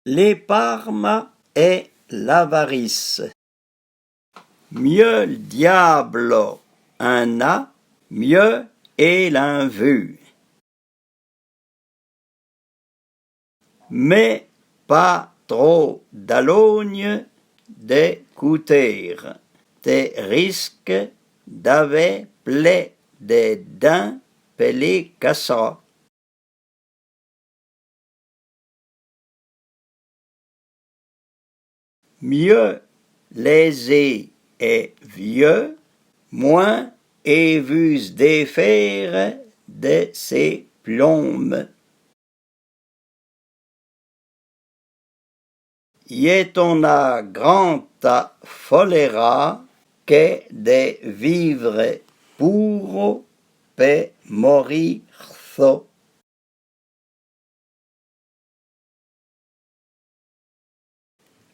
L'épargne est l'avarice. Mieux le diable un a, mieux est l'un vu. Mais pas trop d'alogne d'écouter, des risques d'ave plaie des dents pelés cassa. Mieux lésé et vieux, moins est vu défaire de ses plombes. Y est on a grand à choléra que de vivre pour pe morir so.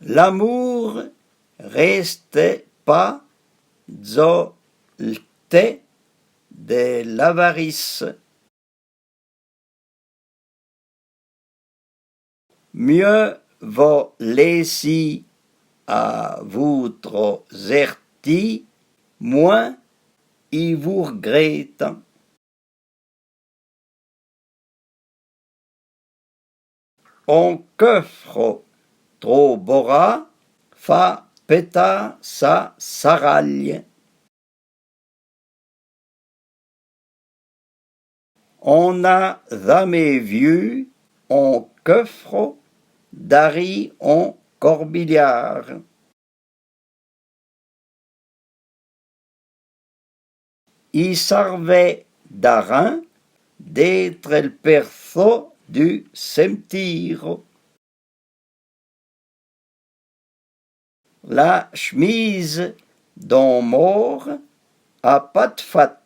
L'amour reste pas zolte de l'avarice. Mieux vaut laisser à votre zerti, moins y vous regrette. On coffre trop bora, fa peta sa saragne. On n'a jamais vu un coffre d'Harry en corbillard. Il servait d'arin d'être le perso du cimetière. La chemise d'un mort a pas de fat.